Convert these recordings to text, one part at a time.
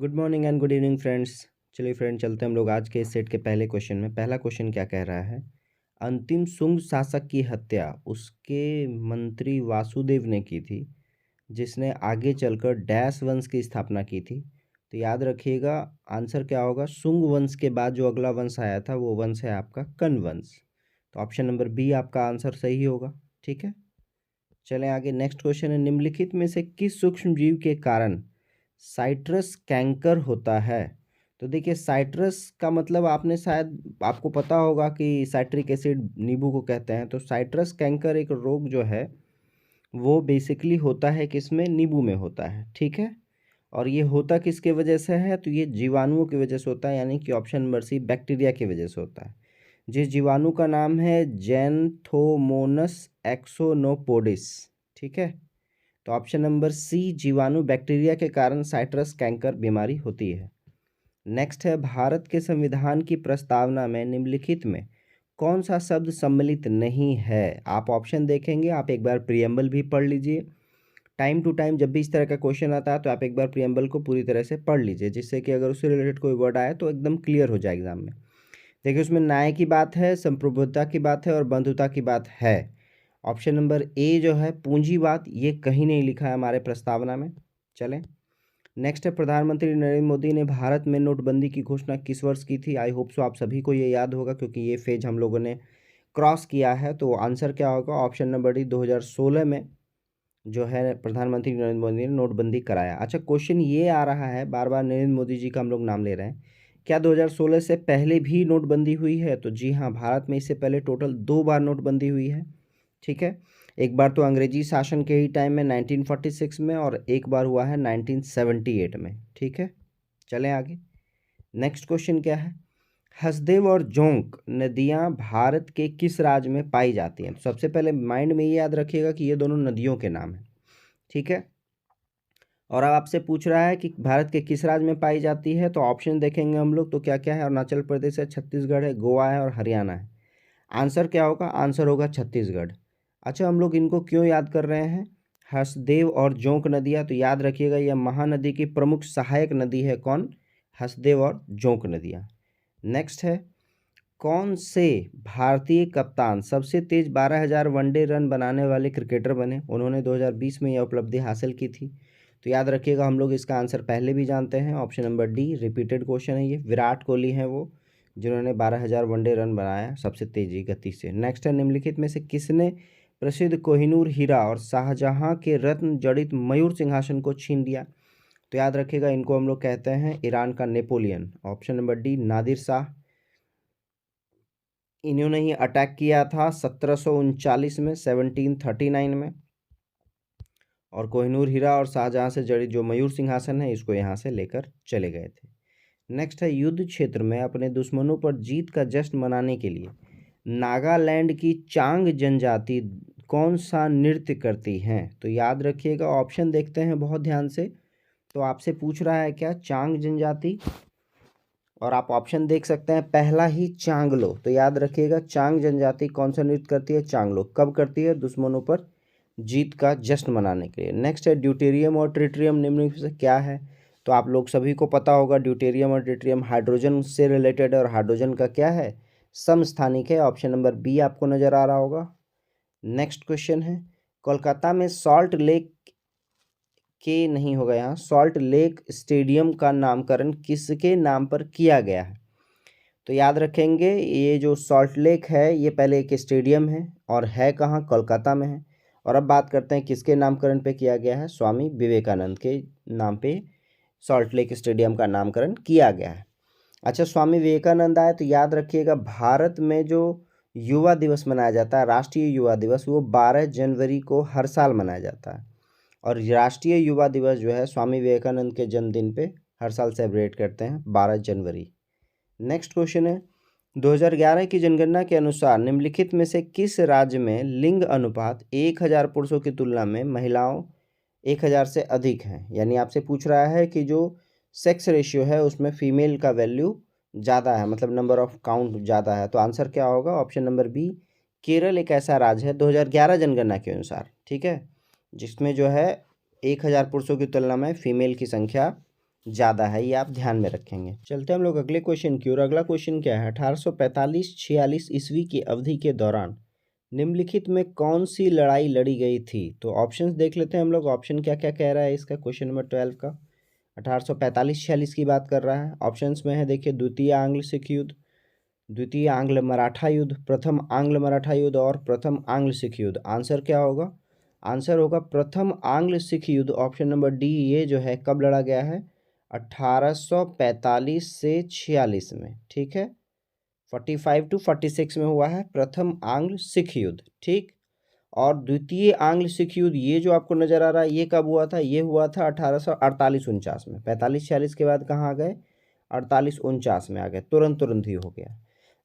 Good morning and good evening friends. चलिए friend, चलते हैं हम लोग आज के इस सेट के पहले क्वेश्चन में। पहला क्वेश्चन क्या कह रहा है? अंतिम शुंग शासक की हत्या उसके मंत्री वासुदेव ने की थी, जिसने आगे चलकर डैश वंश की स्थापना की थी। तो याद रखिएगा, आंसर क्या होगा? शुंग वंश के बाद जो अगला वंश आया था वो वंश है आपका कन वंश। तो ऑप्शन नंबर बी आपका आंसर सही होगा। ठीक है, चलें आगे। नेक्स्ट क्वेश्चन है, निम्नलिखित में से किस सूक्ष्म जीव के कारण साइट्रस कैंकर होता है? तो देखिए, साइट्रस का मतलब आपने शायद आपको पता होगा कि साइट्रिक एसिड नींबू को कहते हैं। तो साइट्रस कैंकर एक रोग जो है वो बेसिकली होता है किसमें? नींबू में होता है। ठीक है, और ये होता किसके वजह से है? तो ये जीवाणुओं की वजह से होता है, यानी कि ऑप्शन नंबर सी बैक्टीरिया की वजह से होता है। जिस जीवाणु का नाम है जेंथोमोनस एक्सोनोपोडिस। ठीक है, तो ऑप्शन नंबर सी जीवाणु बैक्टीरिया के कारण साइट्रस कैंकर बीमारी होती है। नेक्स्ट है, भारत के संविधान की प्रस्तावना में निम्नलिखित में कौन सा शब्द सम्मिलित नहीं है? आप ऑप्शन देखेंगे, आप एक बार प्रियम्बल भी पढ़ लीजिए। टाइम टू टाइम जब भी इस तरह का क्वेश्चन आता है तो आप एक बार प्रियम्बल को पूरी तरह से पढ़ लीजिए, जिससे कि अगर उससे रिलेटेड कोई वर्ड आए तो एकदम क्लियर हो जाए एग्जाम में। देखिए, उसमें न्याय की बात है, संप्रभुता की बात है और बंधुता की बात है। ऑप्शन नंबर ए जो है पूंजीवाद, ये कहीं नहीं लिखा है हमारे प्रस्तावना में। चलें, नेक्स्ट है, प्रधानमंत्री नरेंद्र मोदी ने भारत में नोटबंदी की घोषणा किस वर्ष की थी? आई होप सो आप सभी को ये याद होगा, क्योंकि ये फेज हम लोगों ने क्रॉस किया है। तो आंसर क्या होगा? ऑप्शन नंबर डी 2016 में जो है प्रधानमंत्री नरेंद्र मोदी ने नोटबंदी कराया। अच्छा, क्वेश्चन ये आ रहा है, बार बार नरेंद्र मोदी जी का हम लोग नाम ले रहे हैं, क्या 2016 से पहले भी नोटबंदी हुई है? तो जी हाँ, भारत में इससे पहले टोटल 2 बार नोटबंदी हुई है। ठीक है, एक बार तो अंग्रेजी शासन के ही टाइम में 1946 में, और एक बार हुआ है 1978 में। ठीक है, चलें आगे। नेक्स्ट क्वेश्चन क्या है? हसदेव और जोंक नदियां भारत के किस राज्य में पाई जाती हैं? तो सबसे पहले माइंड में ये याद रखिएगा कि ये दोनों नदियों के नाम हैं। ठीक है, और अब आपसे पूछ रहा है कि भारत के किस राज्य में पाई जाती है। तो ऑप्शन देखेंगे हम लोग, तो क्या क्या है? अरुणाचल प्रदेश है, छत्तीसगढ़ है, गोवा है और हरियाणा है। आंसर क्या होगा? आंसर होगा छत्तीसगढ़। अच्छा, हम लोग इनको क्यों याद कर रहे हैं? हसदेव और जोंक नदियाँ, तो याद रखिएगा यह महानदी की प्रमुख सहायक नदी है। कौन? हसदेव और जोंक नदियाँ। नेक्स्ट है, कौन से भारतीय कप्तान सबसे तेज 12,000 वनडे रन बनाने वाले क्रिकेटर बने? उन्होंने 2020 में यह उपलब्धि हासिल की थी। तो याद रखिएगा, हम लोग इसका आंसर पहले भी जानते हैं। Option number D, repeated question है ये, विराट कोहली हैं वो, जिन्होंने 12,000 वनडे रन बनाया सबसे तेजी गति से। नेक्स्ट है, निम्नलिखित में से किसने प्रसिद्ध कोहिनूर हीरा और शाहजहां के रत्न जड़ित मयूर सिंहासन को छीन लिया? तो याद रखिएगा, इनको हम लोग कहते हैं ईरान का Napoleon. Option number D, Nadir Shah. इन्होंने ही अटैक किया था 1739 में, 1739 में, और कोहिनूर हीरा और शाहजहां से जड़ी जो मयूर सिंहासन है इसको यहाँ से लेकर चले गए थे। नेक्स्ट है, युद्ध क्षेत्र में अपने दुश्मनों पर जीत का जश्न मनाने के लिए नागालैंड की चांग जनजाति कौन सा नृत्य करती हैं? तो याद रखिएगा, ऑप्शन देखते हैं बहुत ध्यान से। तो आपसे पूछ रहा है क्या? चांग जनजाति, और आप ऑप्शन देख सकते हैं, पहला ही चांगलो। तो याद रखिएगा, चांग जनजाति कौन सा नृत्य करती है? चांगलो। कब करती है? दुश्मनों पर जीत का जश्न मनाने के लिए। नेक्स्ट है, ड्यूटेरियम और ट्रिटियम निम्नलिखित में से क्या है? तो आप लोग सभी को पता होगा, ड्यूटेरियम और ट्रिटियम हाइड्रोजन से रिलेटेड है, और हाइड्रोजन का क्या है? समस्थानिक है। ऑप्शन नंबर बी आपको नजर आ रहा होगा। नेक्स्ट क्वेश्चन है, कोलकाता में सॉल्ट लेक के नहीं होगा यहाँ, सॉल्ट लेक स्टेडियम का नामकरण किसके नाम पर किया गया है? तो याद रखेंगे, ये जो सॉल्ट लेक है ये पहले एक स्टेडियम है, और है कहाँ? कोलकाता में है। और अब बात करते हैं किसके नामकरण पे किया गया है? स्वामी विवेकानंद के नाम पे सॉल्ट लेक स्टेडियम का नामकरण किया गया है। अच्छा, स्वामी विवेकानंद आए तो याद रखिएगा, भारत में जो युवा दिवस मनाया जाता है, राष्ट्रीय युवा दिवस, वो 12 जनवरी को हर साल मनाया जाता है। और राष्ट्रीय युवा दिवस जो है स्वामी विवेकानंद के जन्मदिन पे हर साल सेलिब्रेट करते हैं, 12 जनवरी। नेक्स्ट क्वेश्चन है, 2011 की जनगणना के अनुसार निम्नलिखित में से किस राज्य में लिंग अनुपात 1000 पुरुषों की तुलना में महिलाओं 1000 से अधिक हैं? यानी आपसे पूछ रहा है कि जो सेक्स रेशियो है उसमें फीमेल का वैल्यू ज़्यादा है, मतलब नंबर ऑफ काउंट ज़्यादा है। तो आंसर क्या होगा? ऑप्शन नंबर बी, केरल एक ऐसा राज्य है 2011 जनगणना के अनुसार, ठीक है, जिसमें जो है 1000 पुरुषों की तुलना में फीमेल की संख्या ज़्यादा है, ये आप ध्यान में रखेंगे। चलते हम लोग अगले क्वेश्चन की, और अगला क्वेश्चन क्या है, 1845-46 ईस्वी की अवधि के दौरान निम्नलिखित में कौन सी लड़ाई लड़ी गई थी? तो ऑप्शंस देख लेते हैं हम लोग, ऑप्शन क्या क्या कह रहा है इसका, क्वेश्चन नंबर 12 का। 1845-46 की बात कर रहा है। ऑप्शंस में है, देखिए, द्वितीय आंग्ल सिख युद्ध, द्वितीय आंग्ल मराठा युद्ध, प्रथम आंग्ल मराठा युद्ध और प्रथम आंग्ल सिख युद्ध। आंसर क्या होगा? आंसर होगा प्रथम आंग्ल सिख युद्ध, ऑप्शन नंबर डी। ये जो है कब लड़ा गया है? 1845 से 46 में, ठीक है। 45 to 46 में हुआ है प्रथम आंग्ल सिख युद्ध, ठीक। और द्वितीय आंग्ल सिख युद्ध, ये जो आपको नजर आ रहा है, ये कब हुआ था? ये हुआ था 1848-49 में। 45-46 के बाद कहाँ आ गए? 48-49 में आ गए, तुरंत तुरंत ही हो गया।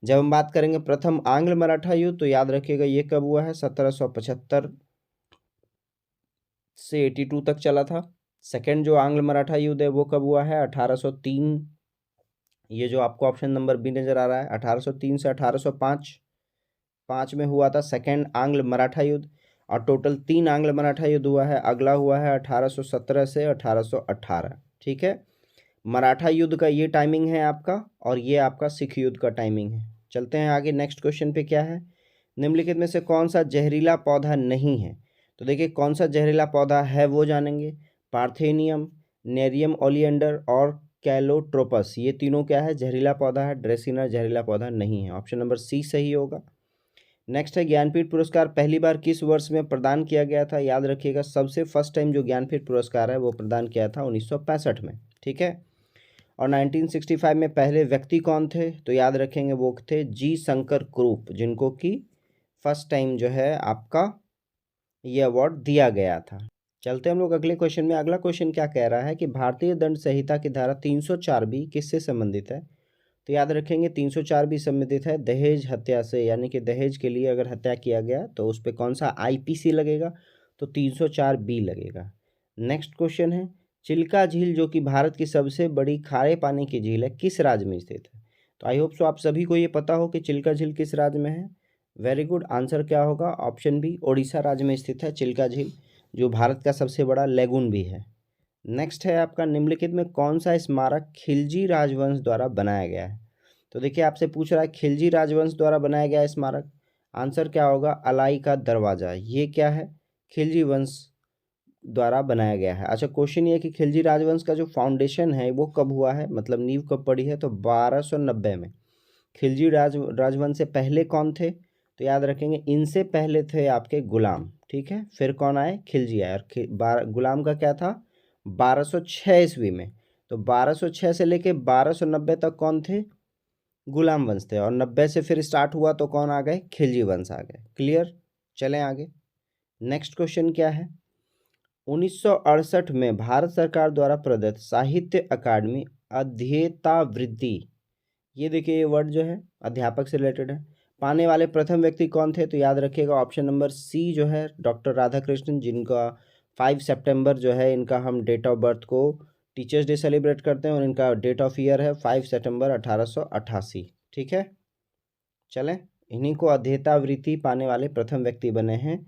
जब हम बात करेंगे प्रथम आंग्ल मराठा युद्ध, तो याद रखिएगा ये कब हुआ है? 1775 से 82 तक चला था। सेकेंड जो आंग्ल मराठा युद्ध है वो कब हुआ है? 1803। ये जो आपको ऑप्शन नंबर बी नजर आ रहा है, 1803 से 1805 में हुआ था सेकेंड आंग्ल मराठा युद्ध। और टोटल 3 आंग्ल मराठा युद्ध हुआ है। अगला हुआ है 1817 से 1818, ठीक है। मराठा युद्ध का ये टाइमिंग है आपका, और ये आपका सिख युद्ध का टाइमिंग है। चलते हैं आगे, नेक्स्ट क्वेश्चन पे क्या है, निम्नलिखित में से कौन सा जहरीला पौधा नहीं है? तो देखिए, कौन सा जहरीला पौधा है वो जानेंगे। पार्थेनियम, नेरियम ओलियंडर और कैलोट्रोपस, ये तीनों क्या है? जहरीला पौधा है। ड्रेसिना जहरीला पौधा नहीं है, ऑप्शन नंबर सी सही होगा। नेक्स्ट है, ज्ञानपीठ पुरस्कार पहली बार किस वर्ष में प्रदान किया गया था? याद रखिएगा, सबसे फर्स्ट टाइम जो ज्ञानपीठ पुरस्कार है वो प्रदान किया था 1965 में, ठीक है। और 1965 में पहले व्यक्ति कौन थे? तो याद रखेंगे वो थे जी शंकर क्रूप, जिनको कि फर्स्ट टाइम जो है आपका ये अवार्ड दिया गया था। चलते हम लोग अगले क्वेश्चन में। अगला क्वेश्चन क्या कह रहा है कि भारतीय दंड संहिता की धारा 304 भी किससे संबंधित है? तो याद रखेंगे 304 भी संबंधित है दहेज हत्या से, यानी कि दहेज के लिए अगर हत्या किया गया तो उस पर कौन सा आईपीसी लगेगा? तो 304 बी लगेगा। नेक्स्ट क्वेश्चन है, चिल्का झील जो कि भारत की सबसे बड़ी खारे पानी की झील है, किस राज्य में स्थित है? तो आई होप सो आप सभी को ये पता हो कि चिल्का झील किस राज्य में है। वेरी गुड, आंसर क्या होगा? ऑप्शन बी, ओडिशा राज्य में स्थित है चिल्का झील, जो भारत का सबसे बड़ा लेगून भी है। नेक्स्ट है आपका, निम्नलिखित में कौन सा स्मारक खिलजी राजवंश द्वारा बनाया गया है? तो देखिए, आपसे पूछ रहा है खिलजी राजवंश द्वारा बनाया गया स्मारक, आंसर क्या होगा? अलाई का दरवाजा, ये क्या है? खिलजी वंश द्वारा बनाया गया है। अच्छा, क्वेश्चन ये है कि खिलजी राजवंश का जो फाउंडेशन है वो कब हुआ है, मतलब नींव कब पड़ी है? तो 1290 में। खिलजी राजवंश से पहले कौन थे? तो याद रखेंगे, इनसे पहले थे आपके गुलाम, ठीक है। फिर कौन आए? खिलजी आए। और गुलाम का क्या था? 1206 ईस्वी में। तो 1206 से लेके 1290 तक कौन थे? गुलाम वंश थे। और 90 से फिर स्टार्ट हुआ तो कौन आ गए? खिलजी वंश आ गए। क्लियर? चलें आगे। नेक्स्ट क्वेश्चन क्या है, 1968 में भारत सरकार द्वारा प्रदत्त साहित्य अकादमी अध्येता वृत्ति, ये देखिए, ये वर्ड जो है अध्यापक से रिलेटेड है, पाने वाले प्रथम व्यक्ति कौन थे? तो याद रखिएगा ऑप्शन नंबर सी जो है डॉक्टर राधाकृष्णन, जिनका 5 सितंबर जो है इनका हम डेट ऑफ बर्थ को टीचर्स डे सेलिब्रेट करते हैं, और इनका डेट ऑफ ईयर है 5 सितंबर 1888, ठीक है। चलें, इन्हीं को अध्येता वृत्ति पाने वाले प्रथम व्यक्ति बने हैं,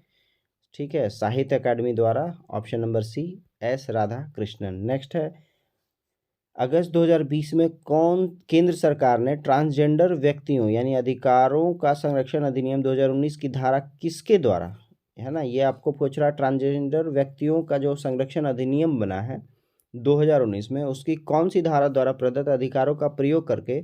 ठीक है, साहित्य अकादमी द्वारा, option number C S Radhakrishnan. Next है, अगस्त 2020 में कौन केंद्र सरकार ने ट्रांसजेंडर व्यक्तियों यानी अधिकारों का संरक्षण अधिनियम 2019 की धारा किसके द्वारा, है ना, ये आपको पूछ रहा है, ट्रांसजेंडर व्यक्तियों का जो संरक्षण अधिनियम बना है 2019 में, उसकी कौन सी धारा द्वारा प्रदत्त अधिकारों का प्रयोग करके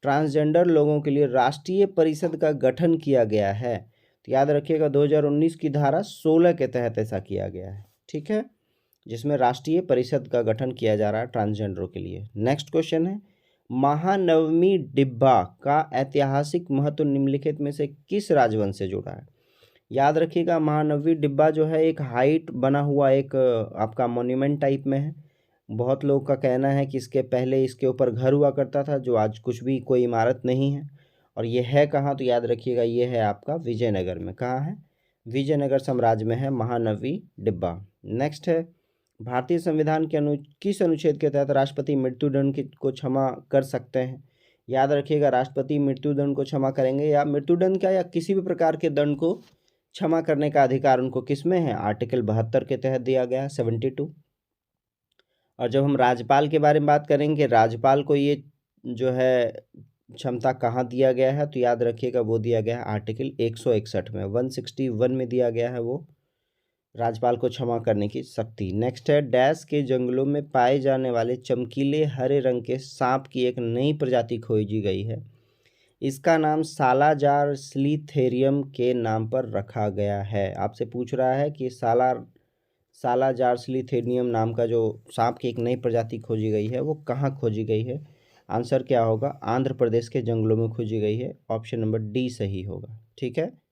ट्रांसजेंडर लोगों के लिए राष्ट्रीय परिषद का गठन किया गया है? तो याद रखिएगा 2019 की धारा 16 के तहत ऐसा किया गया है, ठीक है, जिसमें राष्ट्रीय परिषद का गठन किया जा रहा है ट्रांसजेंडरों के लिए। नेक्स्ट क्वेश्चन है, महानवमी डिब्बा का ऐतिहासिक महत्व निम्नलिखित में से किस राजवंश से जुड़ा है? याद रखिएगा, महानवमी डिब्बा जो है एक हाइट बना हुआ एक आपका मॉन्यूमेंट टाइप में है। बहुत लोगों का कहना है कि इसके पहले इसके ऊपर घर हुआ करता था, जो आज कुछ भी कोई इमारत नहीं है। और ये है कहाँ? तो याद रखिएगा, ये है आपका विजयनगर में। कहाँ है? विजयनगर साम्राज्य में है महानवमी डिब्बा। नेक्स्ट है, भारतीय संविधान के किस अनुच्छेद के तहत राष्ट्रपति मृत्युदंड को क्षमा कर सकते हैं? याद रखिएगा, राष्ट्रपति मृत्युदंड को क्षमा करेंगे, या मृत्युदंड का या किसी भी प्रकार के दंड को क्षमा करने का अधिकार उनको किस में है? आर्टिकल 72 के तहत दिया गया है, 72। और जब हम राज्यपाल के बारे में बात करेंगे, राज्यपाल को ये जो है क्षमता कहाँ दिया गया है, तो याद रखिएगा वो दिया गया है आर्टिकल 161 में, 161 में दिया गया है वो राज्यपाल को क्षमा करने की शक्ति। नेक्स्ट है, डैश के जंगलों में पाए जाने वाले चमकीले हरे रंग के सांप की एक नई प्रजाति खोजी गई है। इसका नाम सालाजार स्लीथेरियम के नाम पर रखा गया है। आपसे पूछ रहा है कि सालाजार स्लीथेरियम नाम का जो सांप की एक नई प्रजाति खोजी गई है वो कहाँ खोजी गई है। आंसर क्या होगा, आंध्र प्रदेश के जंगलों में खोजी गई है। ऑप्शन नंबर डी सही होगा। ठीक है,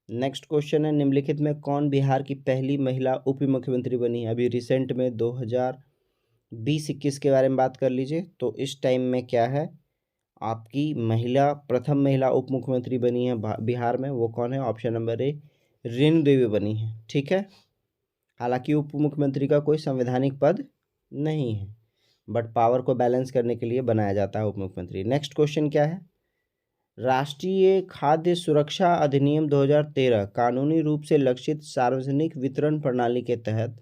नेक्स्ट क्वेश्चन है, निम्नलिखित में कौन बिहार की पहली महिला उप मुख्यमंत्री बनी है। अभी रिसेंट में 2020-21 के बारे में बात कर लीजिए, तो इस टाइम में क्या है, आपकी प्रथम महिला उप मुख्यमंत्री बनी है बिहार में, वो कौन है। Option number A Renu Devi बनी है। ठीक है, हालांकि उप मुख्यमंत्री का कोई संवैधानिक पद नहीं है, बट पावर को बैलेंस करने के लिए बनाया जाता है उप मुख्यमंत्री। नेक्स्ट क्वेश्चन क्या है, राष्ट्रीय खाद्य सुरक्षा अधिनियम 2013 कानूनी रूप से लक्षित सार्वजनिक वितरण प्रणाली के तहत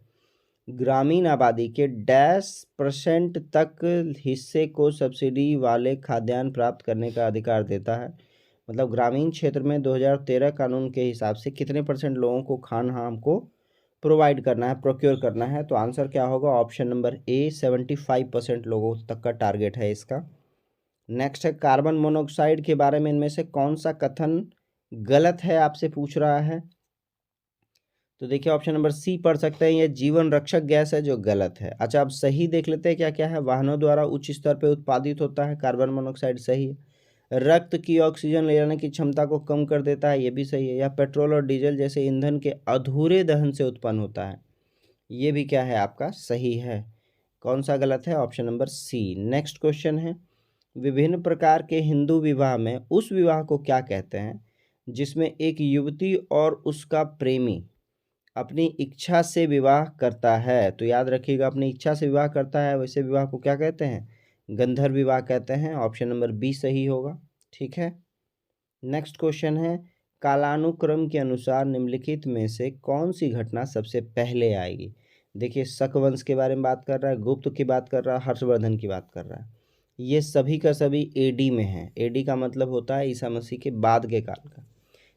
ग्रामीण आबादी के %% तक हिस्से को सब्सिडी वाले खाद्यान्न प्राप्त करने का अधिकार देता है। मतलब ग्रामीण क्षेत्र में 2013 कानून के हिसाब से कितने % लोगों को खाना हमको प्रोवाइड करना है, प्रोक्योर करना है। तो आंसर क्या होगा, ऑप्शन नंबर ए 75% लोगों तक का टारगेट है इसका। नेक्स्ट है, कार्बन मोनोऑक्साइड के बारे में इनमें से कौन सा कथन गलत है, आपसे पूछ रहा है। तो देखिए ऑप्शन नंबर सी पढ़ सकते हैं, ये जीवन रक्षक गैस है जो गलत है। अच्छा, अब सही देख लेते हैं क्या क्या है। वाहनों द्वारा उच्च स्तर पर उत्पादित होता है कार्बन मोनोऑक्साइड, सही है। रक्त की ऑक्सीजन ले जाने की क्षमता को कम कर देता है, ये भी सही है। या पेट्रोल और डीजल जैसे ईंधन के अधूरे दहन से उत्पन्न होता है, ये भी क्या है आपका सही है। कौन सा गलत है, option number C. Next question है, विभिन्न प्रकार के हिंदू विवाह में उस विवाह को क्या कहते हैं जिसमें एक युवती और उसका प्रेमी अपनी इच्छा से विवाह करता है। तो याद रखिएगा, अपनी इच्छा से विवाह करता है, वैसे विवाह को क्या कहते हैं, गंधर्व विवाह कहते हैं। ऑप्शन नंबर बी सही होगा। ठीक है, नेक्स्ट क्वेश्चन है, कालानुक्रम के अनुसार निम्नलिखित में से कौन सी घटना सबसे पहले आएगी। देखिए, शक वंश के बारे में बात कर रहा है, गुप्त की बात कर रहा है, हर्षवर्धन की बात कर रहा है। ये सभी का सभी एडी में है। एडी का मतलब होता है ईसा मसीह के बाद के काल का।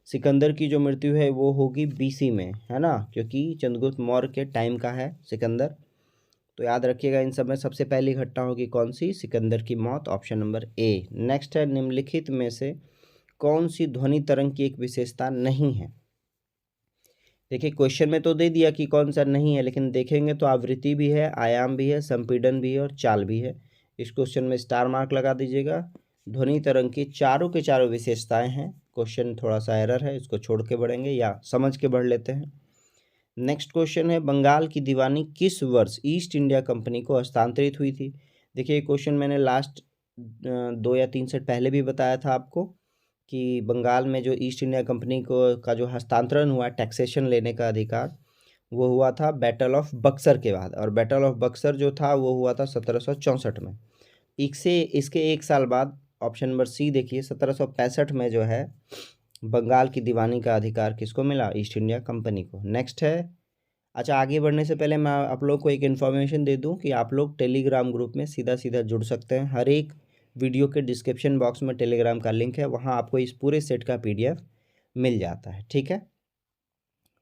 सिकंदर की जो मृत्यु है वो होगी बीसी में, है ना, क्योंकि चंद्रगुप्त मौर्य के टाइम का है सिकंदर। तो याद रखिएगा, इन सब में सबसे पहली घटना होगी कौन सी, सिकंदर की मौत। Option number A. नेक्स्ट है, निम्नलिखित में से कौन सी ध्वनि तरंग की एक विशेषता नहीं है। देखिए, क्वेश्चन में तो दे दिया कि कौन सा नहीं है, लेकिन देखेंगे तो आवृत्ति भी है, आयाम भी है, संपीड़न भी है और चाल भी है। इस क्वेश्चन में स्टार मार्क लगा दीजिएगा। ध्वनि तरंग की चारों के चारों विशेषताएं हैं। क्वेश्चन थोड़ा सा एरर है, इसको छोड़ के बढ़ेंगे या समझ के बढ़ लेते हैं। नेक्स्ट क्वेश्चन है, बंगाल की दीवानी किस वर्ष ईस्ट इंडिया कंपनी को हस्तांतरित हुई थी। देखिए, क्वेश्चन मैंने लास्ट 2 या 3 सेट पहले भी बताया था आपको कि बंगाल में जो ईस्ट इंडिया कंपनी को का जो हस्तांतरण हुआ, टैक्सेशन लेने का अधिकार, वो हुआ था बैटल ऑफ बक्सर के बाद। और बैटल ऑफ बक्सर जो था वो हुआ था 1764 में। इसके एक साल बाद, ऑप्शन नंबर सी देखिए, 1765 में जो है बंगाल की दीवानी का अधिकार किसको मिला, ईस्ट इंडिया कंपनी को। नेक्स्ट है, अच्छा आगे बढ़ने से पहले मैं आप लोग को एक इन्फॉर्मेशन दे दूं कि आप लोग टेलीग्राम ग्रुप में सीधा सीधा जुड़ सकते हैं। हर एक वीडियो के डिस्क्रिप्शन बॉक्स में टेलीग्राम का लिंक है, वहां आपको इस पूरे सेट का PDF मिल जाता है। ठीक है,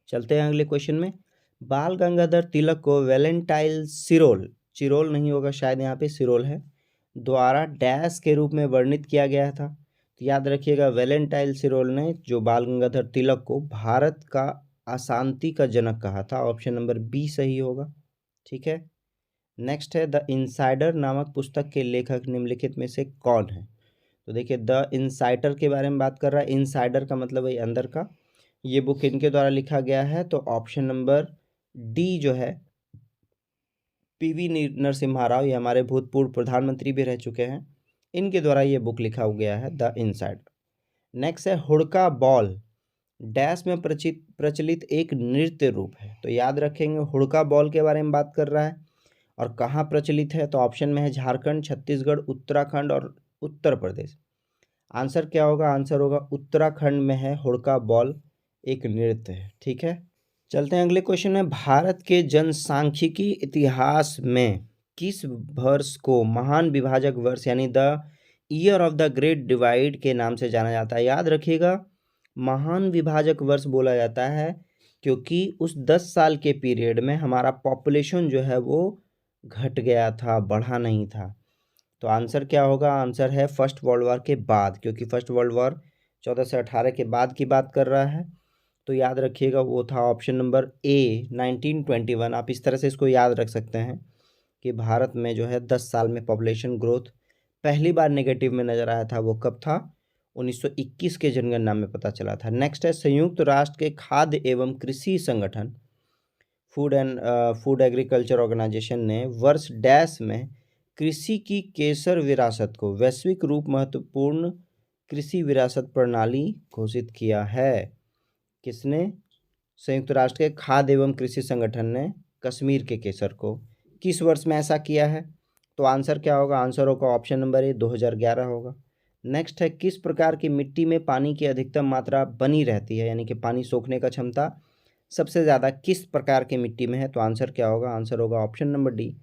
चलते हैं अगले क्वेश्चन में। बाल गंगाधर तिलक को वैलेंटाइन सिरोल, चिरोल नहीं होगा शायद, यहाँ पे सिरोल है, द्वारा डैश के रूप में वर्णित किया गया था। तो याद रखिएगा, वैलेंटाइन सिरोल ने जो बाल गंगाधर तिलक को भारत का अशांति का जनक कहा था। ऑप्शन नंबर बी सही होगा। ठीक है, नेक्स्ट है, द इनसाइडर नामक पुस्तक के लेखक निम्नलिखित में से कौन है। तो देखिए, द इनसाइडर के बारे में बात कर रहा है। इनसाइडर का मतलब है अंदर का। ये बुक इनके द्वारा लिखा गया है। तो ऑप्शन नंबर डी जो है, PV नरसिम्हा राव, ये हमारे भूतपूर्व प्रधानमंत्री भी रह चुके हैं, इनके द्वारा ये बुक लिखा गया है, द इनसाइडर। नेक्स्ट है, हुड़का बॉल डैश में प्रचलित एक नृत्य रूप है। तो याद रखेंगे, हुड़का बॉल के बारे में बात कर रहा है और कहाँ प्रचलित है। तो ऑप्शन में है झारखंड, छत्तीसगढ़, उत्तराखंड और उत्तर प्रदेश। आंसर क्या होगा, आंसर होगा उत्तराखंड में है हुड़का बॉल, एक नृत्य है। ठीक है, चलते हैं अगले क्वेश्चन में। भारत के जनसांख्यिकी इतिहास में किस वर्ष को महान विभाजक वर्ष यानी the year of the great divide के नाम से जाना जाता है? याद रखिएगा, महान विभाजक वर्ष बोला जाता है क्योंकि उस 10 साल के पीरियड में हमारा पॉपुलेशन जो है वो घट गया था, बढ़ा नहीं था। तो आंसर क्या होगा? आंसर है फर्स्ट वर्ल्ड वॉर के बाद, क्योंकि फर्स्ट वर्ल्ड वॉर 14 से 18 के बाद की बात कर रहा है। तो याद रखिएगा वो था ऑप्शन नंबर ए 1921। आप इस तरह से इसको याद रख सकते हैं कि भारत में जो है 10 साल में पॉपुलेशन ग्रोथ पहली बार नेगेटिव में नज़र आया था, वो कब था? 1921 के जनगणना में पता चला था। नेक्स्ट है, संयुक्त राष्ट्र के खाद्य एवं कृषि संगठन फूड एग्रीकल्चर ऑर्गेनाइजेशन ने वर्ष डैश में कृषि की केसर विरासत को वैश्विक रूप महत्वपूर्ण कृषि विरासत प्रणाली घोषित किया है। किसने? संयुक्त राष्ट्र के खाद्य एवं कृषि संगठन ने कश्मीर के केसर को किस वर्ष में ऐसा किया है? तो आंसर क्या होगा? आंसर होगा ऑप्शन नंबर ए 2011 होगा। नेक्स्ट है, किस प्रकार की मिट्टी में पानी की अधिकतम मात्रा बनी रहती है, यानी कि पानी सोखने का क्षमता सबसे ज़्यादा किस प्रकार की मिट्टी में है? तो आंसर क्या होगा? आंसर होगा ऑप्शन नंबर डी,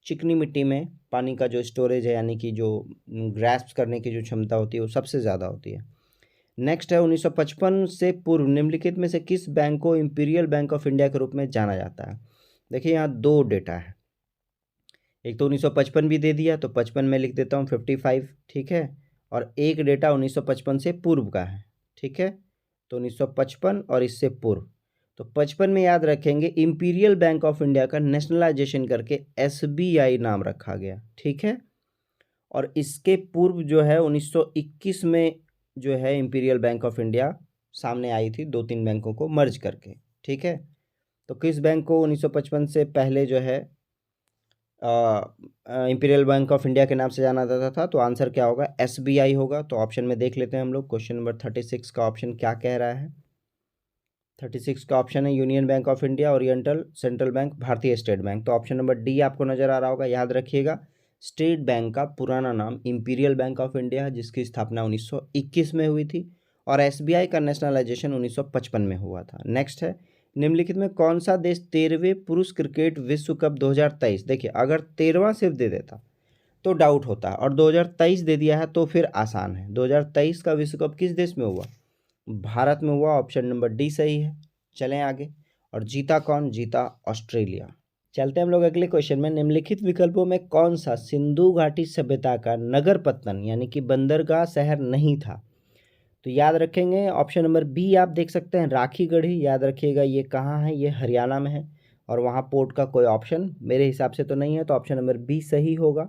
चिकनी मिट्टी में पानी का जो स्टोरेज है, यानी कि जो ग्रैस्प करने की जो क्षमता होती है वो सबसे ज़्यादा होती है। नेक्स्ट है, 1955 से पूर्व निम्नलिखित में से किस बैंक को इंपीरियल बैंक ऑफ इंडिया के रूप में जाना जाता है? देखिए यहाँ दो डेटा है, एक तो 1955 भी दे दिया तो 55 में लिख देता हूँ 55, ठीक है, और एक डेटा 1955 से पूर्व का है, ठीक है। तो 1955 और इससे पूर्व, तो 55 में याद रखेंगे इंपीरियल बैंक ऑफ इंडिया का नेशनलाइजेशन करके SBI नाम रखा गया, ठीक है। और इसके पूर्व जो है 1921 में जो है इंपीरियल बैंक ऑफ इंडिया सामने आई थी, 2-3 बैंकों को मर्ज करके, ठीक है। तो किस बैंक को 1955 से पहले जो है इंपीरियल बैंक ऑफ इंडिया के नाम से जाना जाता था? तो आंसर क्या होगा? SBI होगा। तो ऑप्शन में देख लेते हैं हम लोग, क्वेश्चन नंबर 36 का ऑप्शन क्या कह रहा है। 36 का ऑप्शन है union bank of India, oriental, central bank, भारतीय स्टेट बैंक। तो ऑप्शन नंबर डी आपको नजर आ रहा होगा। याद रखिएगा, स्टेट बैंक का पुराना नाम इंपीरियल बैंक ऑफ इंडिया है, जिसकी स्थापना 1921 में हुई थी, और SBI का नेशनलाइजेशन 1955 में हुआ था। नेक्स्ट है, निम्नलिखित में कौन सा देश 13वें पुरुष क्रिकेट विश्व कप 2023, देखिए अगर 13वां सिर्फ दे देता तो डाउट होता है, और 2023 दे दिया है तो फिर आसान है। 2023 का विश्व कप किस देश में हुआ? भारत में हुआ। ऑप्शन नंबर डी सही है। चलें आगे। और जीता कौन? जीता ऑस्ट्रेलिया। चलते हम लोग अगले क्वेश्चन में। निम्नलिखित विकल्पों में कौन सा सिंधु घाटी सभ्यता का नगर पत्तन यानी कि बंदरगाह शहर नहीं था? तो याद रखेंगे ऑप्शन नंबर बी आप देख सकते हैं, राखीगढ़ी। याद रखिएगा ये कहाँ है? ये हरियाणा में है, और वहाँ पोर्ट का कोई ऑप्शन मेरे हिसाब से तो नहीं है, तो ऑप्शन नंबर बी सही होगा।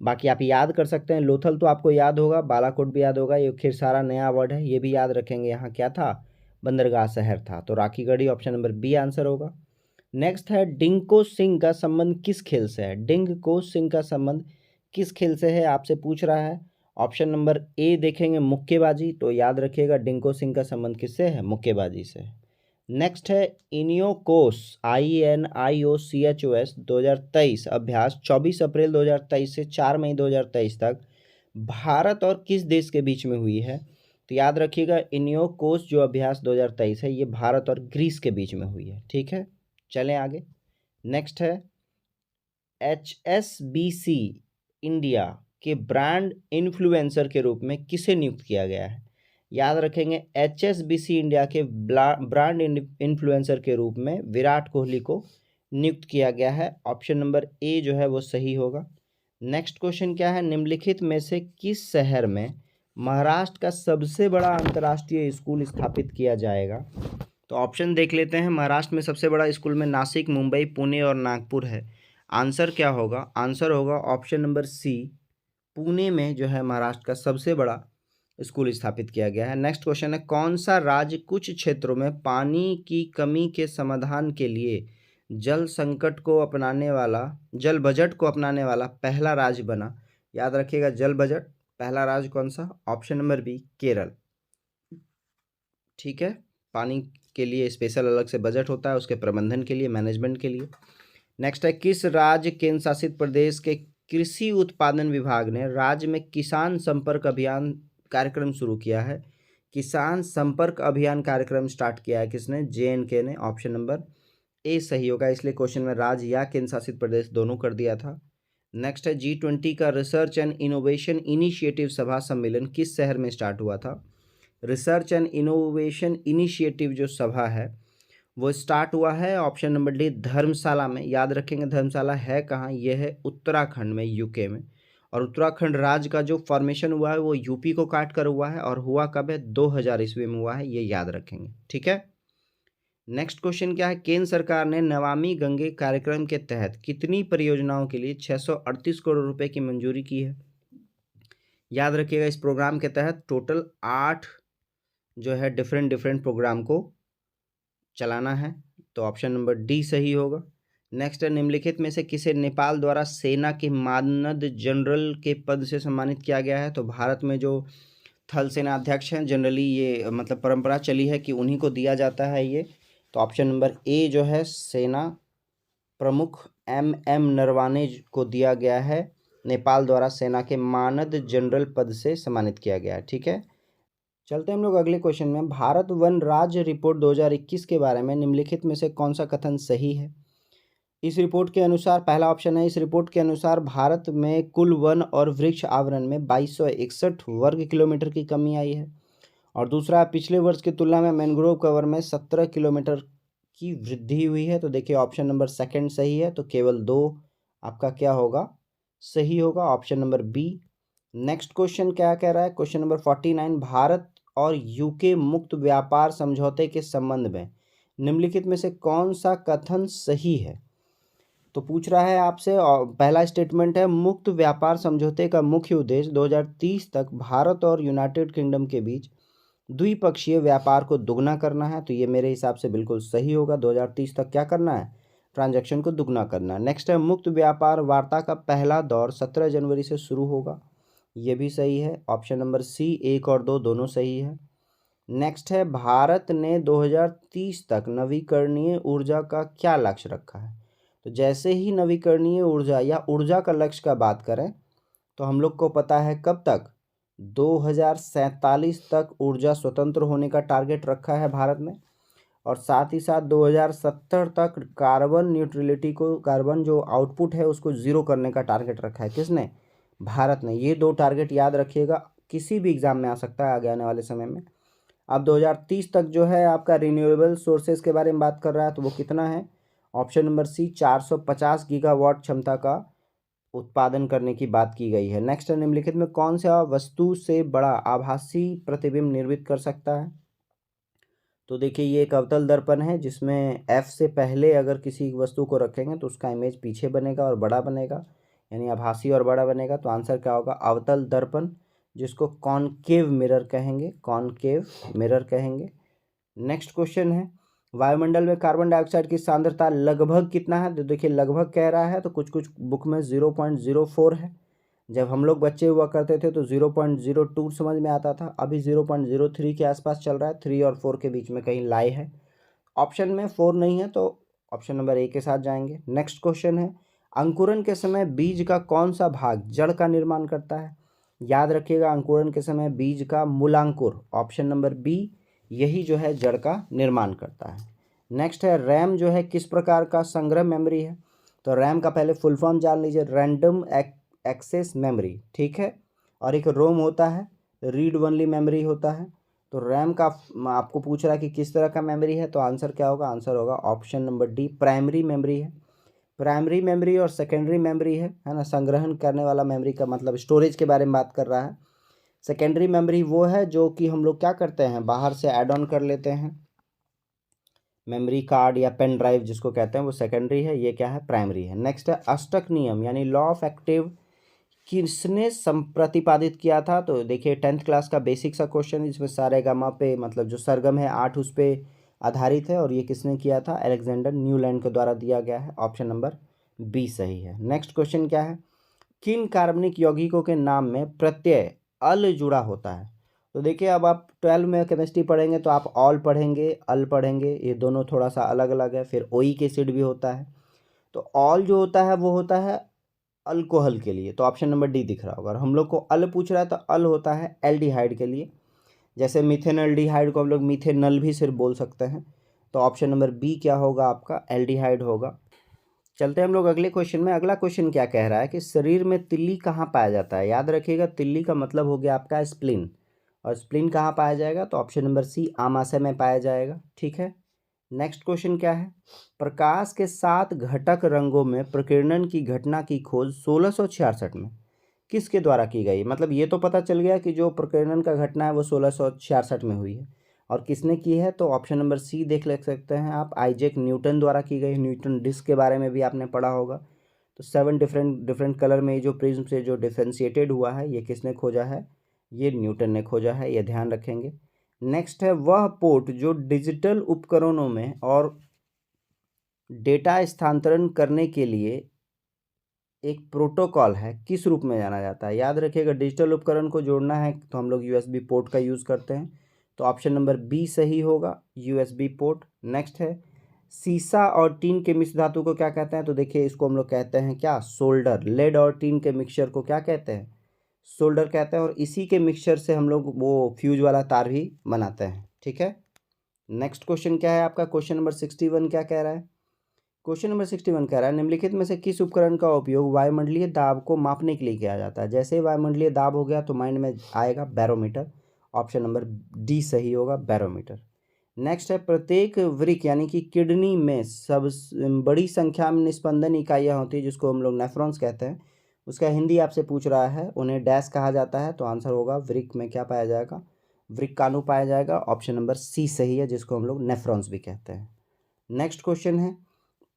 बाकी आप याद कर सकते हैं, लोथल तो आपको याद होगा, बालाकोट भी याद होगा, ये खिरसारा नया वर्ड है, ये भी याद रखेंगे। यहाँ क्या था? बंदरगाह शहर था। तो Rakhigarhi option number B answer होगा। नेक्स्ट है, डिंको सिंह का संबंध किस खेल से है? डिंको सिंह का संबंध किस खेल से है आपसे पूछ रहा है। ऑप्शन नंबर ए देखेंगे मुक्केबाजी। तो याद रखिएगा डिंको सिंह का संबंध किससे है? मुक्केबाजी से। नेक्स्ट है, इनियोकोस INIOCHOS 2023 अभ्यास 24 अप्रैल 2023 से 4 मई 2023 तक भारत और किस देश के बीच में हुई है? तो याद रखिएगा इनियोकोस जो अभ्यास 2023 है ये भारत और ग्रीस के बीच में हुई है, ठीक है। चलें आगे। नेक्स्ट है, HSBC इंडिया के ब्रांड इन्फ्लुएंसर के रूप में किसे नियुक्त किया गया है? याद रखेंगे HSBC इंडिया के ब्रांड इन्फ्लुएंसर के रूप में विराट कोहली को नियुक्त किया गया है। ऑप्शन नंबर ए जो है वो सही होगा। नेक्स्ट क्वेश्चन क्या है, निम्नलिखित में से किस शहर में महाराष्ट्र का सबसे बड़ा अंतर्राष्ट्रीय स्कूल स्थापित किया जाएगा? तो ऑप्शन देख लेते हैं। महाराष्ट्र में सबसे बड़ा स्कूल में नासिक, मुंबई, पुणे और नागपुर है। आंसर क्या होगा? आंसर होगा ऑप्शन नंबर सी, पुणे में जो है महाराष्ट्र का सबसे बड़ा स्कूल स्थापित किया गया है। नेक्स्ट क्वेश्चन है, कौन सा राज्य कुछ क्षेत्रों में पानी की कमी के समाधान के लिए जल बजट को अपनाने वाला पहला राज्य बना? याद रखिएगा जल बजट, पहला राज्य कौन सा? ऑप्शन नंबर बी, केरल, ठीक है। पानी के लिए स्पेशल अलग से बजट होता है, उसके प्रबंधन के लिए, मैनेजमेंट के लिए। नेक्स्ट है, किस राज्य केंद्र शासित प्रदेश के कृषि उत्पादन विभाग ने राज्य में किसान संपर्क अभियान कार्यक्रम शुरू किया है? किसान संपर्क अभियान कार्यक्रम स्टार्ट किया है किसने? JNK ने। ऑप्शन नंबर ए सही होगा, इसलिए क्वेश्चन में राज्य या केंद्र शासित प्रदेश दोनों कर दिया था। नेक्स्ट है G20 का रिसर्च एंड इनोवेशन इनिशिएटिव सभा सम्मेलन किस शहर में स्टार्ट हुआ था? रिसर्च एंड इनोवेशन इनिशिएटिव जो सभा है वो स्टार्ट हुआ है ऑप्शन नंबर डी धर्मशाला में। याद रखेंगे धर्मशाला है कहाँ, यह है उत्तराखंड में, यूके में। और उत्तराखंड राज्य का जो फॉर्मेशन हुआ है वो यूपी को काट कर हुआ है, और हुआ कब है? 2000 ईस्वी में हुआ है, ये याद रखेंगे। ठीक है, नेक्स्ट क्वेश्चन क्या है? केंद्र सरकार ने नमामि गंगे कार्यक्रम के तहत कितनी परियोजनाओं के लिए 638 करोड़ रुपए की मंजूरी की है? याद रखिएगा इस प्रोग्राम के तहत टोटल 8 जो है डिफरेंट प्रोग्राम को चलाना है, तो ऑप्शन नंबर डी सही होगा। नेक्स्ट है निम्नलिखित में से किसे नेपाल द्वारा सेना के मानद जनरल के पद से सम्मानित किया गया है? तो भारत में जो थल सेना अध्यक्ष हैं जनरली ये मतलब परंपरा चली है कि उन्हीं को दिया जाता है ये, तो ऑप्शन नंबर ए जो है सेना प्रमुख MM नरवाने को दिया गया है, नेपाल द्वारा सेना के मानद जनरल पद से सम्मानित किया गया है। ठीक है, चलते हैं हम लोग अगले क्वेश्चन में। भारत वन राज्य रिपोर्ट 2021 के बारे में निम्नलिखित में से कौन सा कथन सही है? इस रिपोर्ट के अनुसार, पहला ऑप्शन है, इस रिपोर्ट के अनुसार भारत में कुल वन और वृक्ष आवरण में 2261 वर्ग किलोमीटर की कमी आई है। और दूसरा, पिछले वर्ष की तुलना में मैंग्रोव कवर में 17 किलोमीटर की वृद्धि हुई है। तो देखिए ऑप्शन नंबर सेकंड सही है, तो केवल 2 आपका क्या होगा? सही होगा, option number B. Next question क्या कह रहा है? क्वेश्चन नंबर 49, भारत और यूके मुक्त व्यापार समझौते के संबंध में निम्नलिखित में से कौन सा कथन सही है? तो पूछ रहा है आपसे, और पहला स्टेटमेंट है, मुक्त व्यापार समझौते का मुख्य उद्देश्य 2030 तक भारत और यूनाइटेड किंगडम के बीच द्विपक्षीय व्यापार को दुगना करना है। तो ये मेरे हिसाब से बिल्कुल सही होगा, 2030 तक क्या करना है? ट्रांजैक्शन को दुगना करना है। नेक्स्ट है, मुक्त व्यापार वार्ता का पहला दौर 17 जनवरी से शुरू होगा, ये भी सही है, ऑप्शन नंबर सी। 1 और 2 दोनों सही है। नेक्स्ट है, भारत ने 2030 तक नवीकरणीय ऊर्जा का क्या लक्ष्य रखा है? तो जैसे ही नवीकरणीय ऊर्जा या ऊर्जा का लक्ष्य का बात करें तो हम लोग को पता है कब तक? 2047 तक ऊर्जा स्वतंत्र होने का टारगेट रखा है भारत ने, और साथ ही साथ 2070 तक कार्बन न्यूट्रलिटी को, कार्बन जो आउटपुट है उसको जीरो करने का टारगेट रखा है। किसने? भारत ने। ये 2 टारगेट याद रखिएगा, किसी भी एग्जाम में आ सकता है आगे आने वाले समय में। अब 2030 तक जो है आपका रिन्यूएबल सोर्सेज के बारे में बात कर रहा है, तो वो कितना है? ऑप्शन नंबर सी, 450 गीगावाट क्षमता का उत्पादन करने की बात की गई है। नेक्स्ट, निम्नलिखित में कौन सा वस्तु से बड़ा आभासी प्रतिबिंब निर्मित कर सकता है? तो देखिए ये एक अवतल दर्पण है जिसमें F से पहले अगर किसी वस्तु को रखेंगे तो उसका इमेज पीछे बनेगा और बड़ा बनेगा, यानी आभासी और बड़ा बनेगा। तो आंसर क्या होगा? अवतल दर्पण, जिसको कॉनकेव मिरर कहेंगे, कॉनकेव मिरर कहेंगे। नेक्स्ट क्वेश्चन है, वायुमंडल में कार्बन डाइऑक्साइड की सांद्रता लगभग कितना है? तो देखिए लगभग कह रहा है, तो कुछ कुछ बुक में 0.04 है। जब हम लोग बच्चे हुआ करते थे तो 0.02 समझ में आता था, अभी 0.03 के आसपास चल रहा है, 3 और 4 के बीच में कहीं लाई है। ऑप्शन में 4 नहीं है, तो ऑप्शन नंबर ए के साथ जाएंगे। नेक्स्ट क्वेश्चन है, अंकुरन के समय बीज का कौन सा भाग जड़ का निर्माण करता है? याद रखिएगा अंकुरन के समय बीज का मूलांकुर, ऑप्शन नंबर बी, यही जो है जड़ का निर्माण करता है। नेक्स्ट है, रैम जो है किस प्रकार का संग्रह मेमोरी है? तो रैम का पहले फुल फॉर्म जान लीजिए, रैंडम एक्सेस मेमोरी, ठीक है। और एक रोम होता है, रीड ओनली मेमोरी होता है। तो रैम का आपको पूछ रहा है कि किस तरह का मेमोरी है, तो आंसर क्या होगा? आंसर होगा option number D, primary memory है। प्राइमरी मेमोरी और सेकेंडरी मेमोरी है ना, संग्रहण करने वाला मेमोरी का मतलब स्टोरेज के बारे में बात कर रहा है। सेकेंडरी मेमोरी वो है जो कि हम लोग क्या करते हैं, बाहर से ऐड ऑन कर लेते हैं, मेमोरी कार्ड या पेन ड्राइव जिसको कहते हैं, वो सेकेंडरी है। ये क्या है? प्राइमरी है। नेक्स्ट है, अष्टक नियम यानी लॉ ऑफ एक्टिव किसने प्रतिपादित किया था? तो देखिए 10th क्लास का बेसिक सा क्वेश्चन, जिसमें सारे गामा पे मतलब जो सरगम है 8 उस पे आधारित है, और ये किसने किया था? अलेक्जेंडर न्यूलैंड के द्वारा दिया गया है, ऑप्शन नंबर बी सही है। नेक्स्ट क्वेश्चन क्या है, किन कार्बनिक यौगिकों के नाम में प्रत्यय अल जुड़ा होता है? तो देखिए अब आप 12 में केमिस्ट्री पढ़ेंगे तो आप ऑल पढ़ेंगे, अल पढ़ेंगे, ये दोनों थोड़ा सा अलग अलग है। फिर ओइक एसिड भी होता है, तो ऑल जो होता है वो होता है अल्कोहल के लिए, तो ऑप्शन नंबर डी दिख रहा होगा। और हम लोग को अल पूछ रहा है तो अल होता है एल्डिहाइड के लिए, जैसे मिथेनल्डिहाइड को हम लोग मिथेनल भी सिर्फ बोल सकते हैं। तो ऑप्शन नंबर बी क्या होगा आपका? एल्डिहाइड होगा। चलते हैं हम लोग अगले क्वेश्चन में। अगला क्वेश्चन क्या कह रहा है कि शरीर में तिल्ली कहाँ पाया जाता है। याद रखिएगा, तिल्ली का मतलब हो गया आपका स्प्लीन, और स्प्लीन कहाँ पाया जाएगा, तो ऑप्शन नंबर सी आमाशय में पाया जाएगा। ठीक है, नेक्स्ट क्वेश्चन क्या है, प्रकाश के 7 घटक रंगों में प्रकीर्णन की घटना की खोज 1666 में किसके द्वारा की गई। मतलब ये तो पता चल गया कि जो प्रकीर्णन का घटना है वो 1666 में हुई है, और किसने की है, तो ऑप्शन नंबर सी देख ले सकते हैं आप, आइजैक न्यूटन द्वारा की गई। न्यूटन डिस्क के बारे में भी आपने पढ़ा होगा। तो 7 डिफरेंट डिफरेंट कलर में ये जो प्रिज्म से जो डिफ्रेंशिएटेड हुआ है, ये किसने खोजा है, ये न्यूटन ने खोजा है, ये ध्यान रखेंगे। नेक्स्ट है, वह पोर्ट जो डिजिटल उपकरणों में और डेटा स्थानांतरण करने के लिए एक प्रोटोकॉल है, किस रूप में जाना जाता है। याद रखिएगा, डिजिटल उपकरण को जोड़ना है तो हम लोग यूएसबी पोर्ट का यूज़ करते हैं, तो ऑप्शन नंबर बी सही होगा, यूएसबी पोर्ट। नेक्स्ट है, सीसा और टीन के मिश्र धातु को क्या कहते हैं, तो देखिए इसको हम लोग कहते हैं क्या, सोल्डर। लेड और टीन के मिक्सचर को क्या कहते हैं, सोल्डर कहते हैं, और इसी के मिक्सचर से हम लोग वो फ्यूज वाला तार भी बनाते हैं। ठीक है, नेक्स्ट क्वेश्चन क्या है आपका, क्वेश्चन नंबर 61 क्या कह रहा है। क्वेश्चन नंबर 61 कह रहा है, निम्नलिखित में से किस उपकरण का उपयोग वायुमंडलीय दाब को मापने के लिए किया जाता है। जैसे ही वायुमंडलीय दाब हो गया तो माइंड में आएगा बैरोमीटर, ऑप्शन नंबर डी सही होगा, बैरोमीटर। नेक्स्ट है, प्रत्येक वृक्क यानी कि किडनी में सब बड़ी संख्या में निस्पंदन इकाइयाँ होती है जिसको हम लोग नेफ्रॉन्स कहते हैं। उसका हिंदी आपसे पूछ रहा है, उन्हें डैश कहा जाता है, तो आंसर होगा वृक्क में क्या पाया जाएगा, वृक्काणु पाया जाएगा, ऑप्शन नंबर सी सही है, जिसको हम लोग नेफ्रॉन्स भी कहते हैं। नेक्स्ट क्वेश्चन है,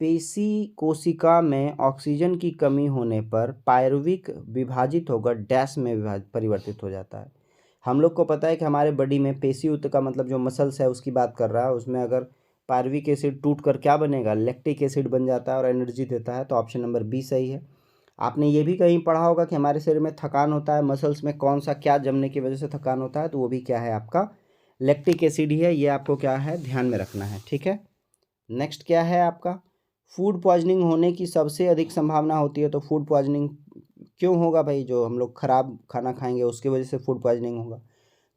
पेशी कोशिका में ऑक्सीजन की कमी होने पर पायरुविक विभाजित होकर डैश में परिवर्तित हो जाता है। हम लोग को पता है कि हमारे बॉडी में पेशी ऊतक का मतलब जो मसल्स है उसकी बात कर रहा है, उसमें अगर पायरुविक एसिड टूट कर क्या बनेगा, लैक्टिक एसिड बन जाता है और एनर्जी देता है, तो ऑप्शन नंबर बी सही है। आपने ये भी कहीं पढ़ा होगा कि हमारे शरीर में थकान होता है, मसल्स में कौन सा क्या जमने की वजह से थकान होता है, तो वो भी क्या है आपका, लैक्टिक एसिड ही है। ये आपको क्या है ध्यान में रखना है। ठीक है, नेक्स्ट क्या है आपका, फूड पॉइजनिंग होने की सबसे अधिक संभावना होती है। तो फूड पॉइजनिंग क्यों होगा भाई, जो हम लोग खराब खाना खाएंगे उसकी वजह से फूड पॉइजनिंग होगा।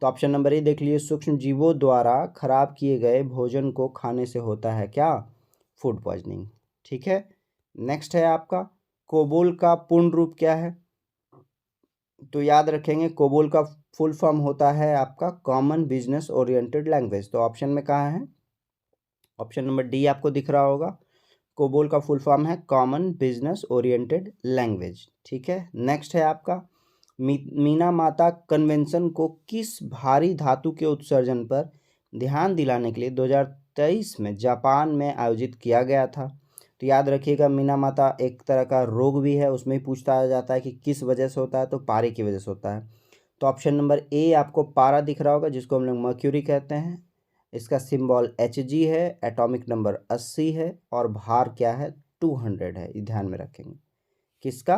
तो ऑप्शन नंबर ए देख लीजिए, सूक्ष्म जीवों द्वारा खराब किए गए भोजन को खाने से होता है क्या, फूड पॉइजनिंग। ठीक है, नेक्स्ट है आपका, कोबोल का पूर्ण रूप क्या है, तो याद रखेंगे कोबोल का फुल फॉर्म होता है आपका कॉमन बिजनेस ओरिएंटेड लैंग्वेज। तो ऑप्शन में कहाँ है, ऑप्शन नंबर डी आपको दिख रहा होगा, कोबोल का फुल फॉर्म है कॉमन बिजनेस ओरिएंटेड लैंग्वेज। ठीक है, नेक्स्ट है आपका, मीना माता कन्वेंशन को किस भारी धातु के उत्सर्जन पर ध्यान दिलाने के लिए 2023 में जापान में आयोजित किया गया था। तो याद रखिएगा, मीना माता एक तरह का रोग भी है, उसमें ही पूछता जाता है कि किस वजह से होता है, तो पारे की वजह से होता है। तो ऑप्शन नंबर ए आपको पारा दिख रहा होगा, जिसको हम लोग मर्क्यूरी कहते हैं। इसका सिंबल Hg है, एटॉमिक नंबर 80 है, और भार क्या है, 200 है। ये ध्यान में रखेंगे, किसका,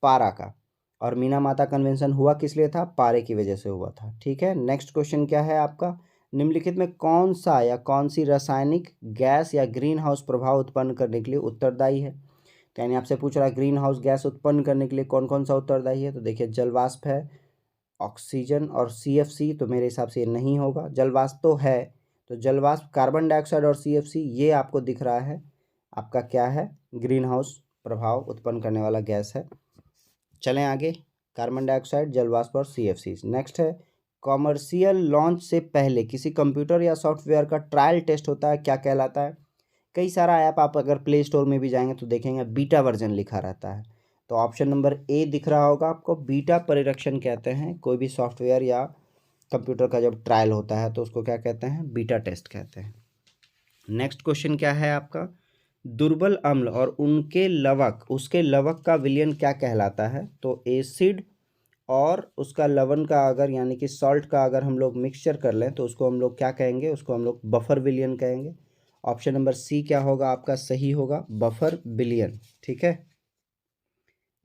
पारा का। और मीना माता कन्वेंशन हुआ किस लिए था, पारे की वजह से हुआ था। ठीक है, नेक्स्ट क्वेश्चन क्या है आपका, निम्नलिखित में कौन सा या कौन सी रासायनिक गैस या ग्रीन हाउस प्रभाव उत्पन्न करने के लिए उत्तरदायी है। तो यानी आपसे पूछ रहा है ग्रीन हाउस गैस उत्पन्न करने के लिए कौन कौन सा उत्तरदायी है। तो देखिए, जलवाष्प है, ऑक्सीजन और CFC, तो मेरे हिसाब से ये नहीं होगा। जलवाष्प तो है, तो जलवाष्प, कार्बन डाइऑक्साइड और CFC, ये आपको दिख रहा है आपका क्या है, ग्रीन हाउस प्रभाव उत्पन्न करने वाला गैस है। चलें आगे, कार्बन डाइऑक्साइड, जलवाष्प और CFC। नेक्स्ट है, कॉमर्शियल लॉन्च से पहले किसी कंप्यूटर या सॉफ्टवेयर का ट्रायल टेस्ट होता है, क्या कहलाता है। कई सारा ऐप आप अगर प्ले स्टोर में भी जाएंगे तो देखेंगे बीटा वर्जन लिखा रहता है। तो ऑप्शन नंबर ए दिख रहा होगा आपको, बीटा परिरक्षण कहते हैं। कोई भी सॉफ्टवेयर या कंप्यूटर का जब ट्रायल होता है तो उसको क्या कहते हैं, बीटा टेस्ट कहते हैं। नेक्स्ट क्वेश्चन क्या है आपका, दुर्बल अम्ल और उनके लवक, उसके लवक का विलयन क्या कहलाता है। तो एसिड और उसका लवण का अगर यानी कि सॉल्ट का अगर हम लोग मिक्सचर कर लें तो उसको हम लोग क्या कहेंगे, उसको हम लोग बफर विलयन कहेंगे। ऑप्शन नंबर सी क्या होगा आपका, सही होगा, बफर विलयन। ठीक है,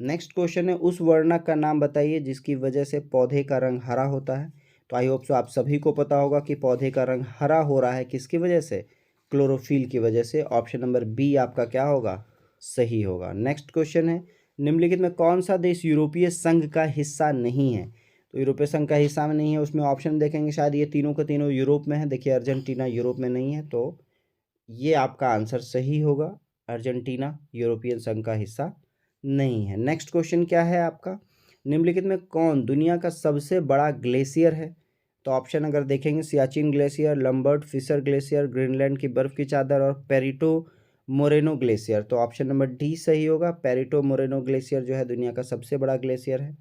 नेक्स्ट क्वेश्चन है, उस वर्णक का नाम बताइए जिसकी वजह से पौधे का रंग हरा होता है। तो आई होप सो आप सभी को पता होगा कि पौधे का रंग हरा हो रहा है किसकी वजह से, क्लोरोफिल की वजह से। ऑप्शन नंबर बी आपका क्या होगा, सही होगा। नेक्स्ट क्वेश्चन है, निम्नलिखित में कौन सा देश यूरोपीय संघ का हिस्सा नहीं है। तो यूरोपीय संघ का हिस्सा में नहीं है, उसमें ऑप्शन देखेंगे शायद ये तीनों के तीनों यूरोप में है। देखिए, अर्जेंटीना यूरोप में नहीं है, तो ये आपका आंसर सही होगा, अर्जेंटीना यूरोपियन संघ का हिस्सा नहीं है। नेक्स्ट क्वेश्चन क्या है आपका, निम्नलिखित में कौन दुनिया का सबसे बड़ा ग्लेशियर है? तो ऑप्शन अगर देखेंगे Siachen glacier, Lambert Fisher glacier, Greenland की बर्फ की चादर और पेरिटो मोरेनो ग्लेशियर। तो ऑप्शन नंबर डी सही होगा, पेरिटो मोरेनो ग्लेशियर जो है दुनिया का सबसे बड़ा ग्लेशियर है।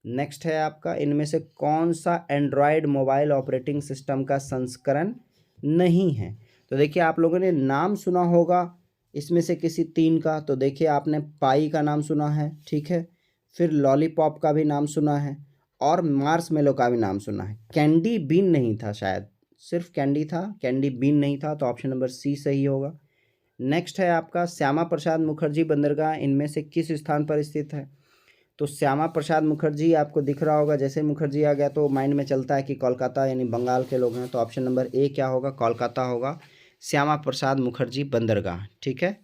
नेक्स्ट है आपका, इनमें से कौन सा एंड्रॉयड मोबाइल ऑपरेटिंग सिस्टम का संस्करण नहीं है? तो देखिए आप लोगों ने नाम सुना होगा इसमें से किसी तीन का, तो देखिए आपने पाई का नाम सुना है, ठीक है, फिर लॉलीपॉप का भी नाम सुना है और मार्शमेलो का भी नाम सुना है। कैंडी बीन नहीं था शायद, सिर्फ कैंडी था, कैंडी बीन नहीं था, तो ऑप्शन नंबर सी सही होगा। नेक्स्ट है आपका, श्यामा प्रसाद मुखर्जी बंदरगाह इनमें से किस स्थान पर स्थित है? तो श्यामा प्रसाद मुखर्जी आपको दिख रहा होगा, जैसे मुखर्जी आ गया तो माइंड में चलता है कि कोलकाता यानी बंगाल के लोग हैं, तो ऑप्शन नंबर ए क्या होगा, कोलकाता होगा, श्यामा प्रसाद मुखर्जी बंदरगाह, ठीक है।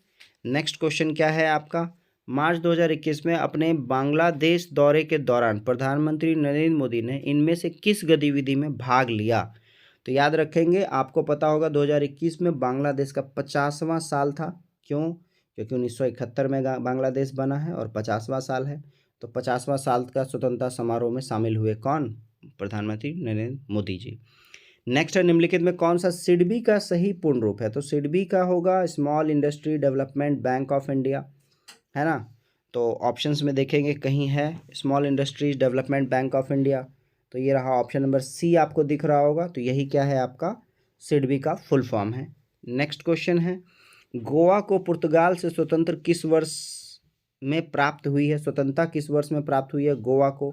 नेक्स्ट क्वेश्चन क्या है आपका, मार्च 2021 में अपने बांग्लादेश दौरे के दौरान प्रधानमंत्री नरेंद्र मोदी ने इनमें से किस गतिविधि में भाग लिया? तो याद रखेंगे, आपको पता होगा 2021 में बांग्लादेश का 50वां साल था। क्यों? क्योंकि 1971 में बांग्लादेश बना है और 50वां साल है, तो 50वां साल का स्वतंत्रता समारोह में शामिल हुए कौन? प्रधानमंत्री नरेंद्र मोदी जी। नेक्स्ट है, निम्नलिखित में कौन सा सिडबी का सही पूर्ण रूप है? तो सिडबी का होगा small industry development bank of India, है ना। तो ऑप्शंस में देखेंगे कहीं है small industries development bank of India, तो ये रहा ऑप्शन नंबर सी आपको दिख रहा होगा, तो यही क्या है आपका सिडबी का फुल फॉर्म है। नेक्स्ट क्वेश्चन है, गोवा को पुर्तगाल से स्वतंत्र किस वर्ष में प्राप्त हुई है? स्वतंत्रता किस वर्ष में प्राप्त हुई है गोवा को?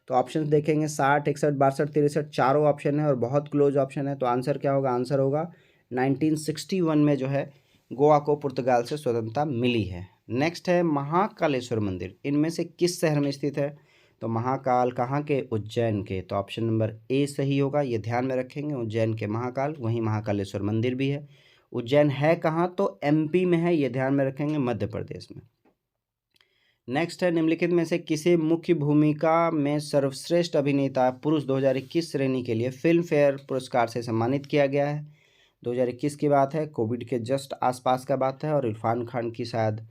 तो ऑप्शन देखेंगे 60, 61, 62, 63, चारों ऑप्शन है और बहुत क्लोज ऑप्शन है, तो आंसर क्या होगा? आंसर होगा 1961 में जो है गोवा को पुर्तगाल से स्वतंत्रता मिली है। नेक्स्ट है, महाकालेश्वर मंदिर इनमें से किस शहर में स्थित है? तो महाकाल कहाँ के? उज्जैन के, तो ऑप्शन नंबर ए सही होगा, ये ध्यान में रखेंगे, उज्जैन के महाकाल, वहीं महाकालेश्वर मंदिर भी है। उज्जैन है कहाँ? तो एमपी में है, ये ध्यान में रखेंगे, मध्य प्रदेश में। नेक्स्ट है, निम्नलिखित में से किसे मुख्य भूमिका में सर्वश्रेष्ठ अभिनेता पुरुष 2021 श्रेणी के लिए फिल्म फेयर पुरस्कार से सम्मानित किया गया है? 2021 की बात है, कोविड के जस्ट आसपास का बात है और इरफान खान की शायद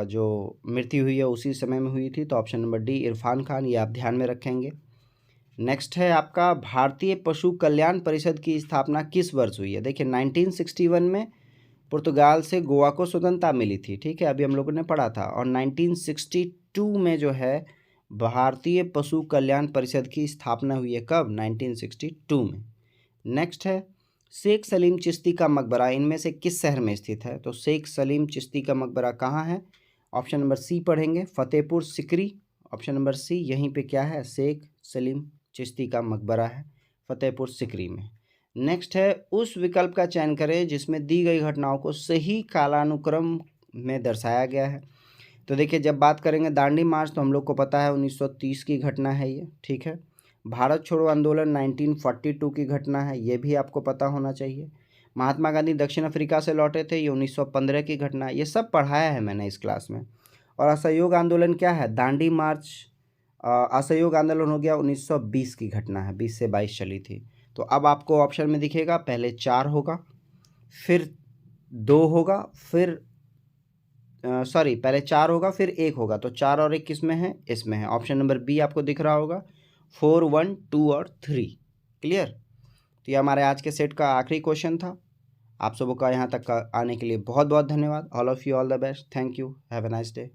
जो मृत्यु हुई है उसी समय में हुई थी, तो option number D Irfan Khan, ये आप ध्यान में रखेंगे। नेक्स्ट है आपका, भारतीय पशु कल्याण परिषद की स्थापना किस वर्ष हुई है? देखिए 1961 में पुर्तगाल से गोवा को स्वतंत्रता मिली थी, ठीक है, अभी हम लोगों ने पढ़ा था, और 1962 में जो है भारतीय पशु कल्याण परिषद की स्थापना हुई है। कब? 1962 में। नेक्स्ट है, शेख सलीम चिश्ती का मकबरा इनमें से किस शहर में स्थित है? तो शेख सलीम चिश्ती का मकबरा कहाँ है? ऑप्शन नंबर सी पढ़ेंगे, Fatehpur Sikri, option number C, यहीं पे क्या है? शेख सलीम चिश्ती का मकबरा है फतेहपुर सिकरी में। नेक्स्ट है, उस विकल्प का चयन करें जिसमें दी गई घटनाओं को सही कालानुक्रम में दर्शाया गया है। तो देखिए जब बात करेंगे दांडी मार्च, तो हम लोग को पता है 1930 की घटना है ये, ठीक है। भारत छोड़ो आंदोलन 1942 की घटना है, ये भी आपको पता होना चाहिए। महात्मा गांधी दक्षिण अफ्रीका से लौटे थे, ये 1915 की घटना है, ये सब पढ़ाया है मैंने इस क्लास में। और असहयोग आंदोलन क्या है? दांडी मार्च असहयोग आंदोलन हो गया 1920 की घटना है, 20 से 22 चली थी। तो अब आपको ऑप्शन में दिखेगा, पहले 4 होगा, फिर 2 होगा, फिर सॉरी पहले 4 होगा फिर 1 होगा, तो 4 और 1 किस में है? इसमें है, ऑप्शन नंबर बी आपको दिख रहा होगा, 4, 1, 2 और 3। क्लियर? तो ये हमारे आज के सेट का आखिरी क्वेश्चन था। आप सबों का यहाँ तक आने के लिए बहुत बहुत धन्यवाद। All of you all the best, thank you, have a nice day.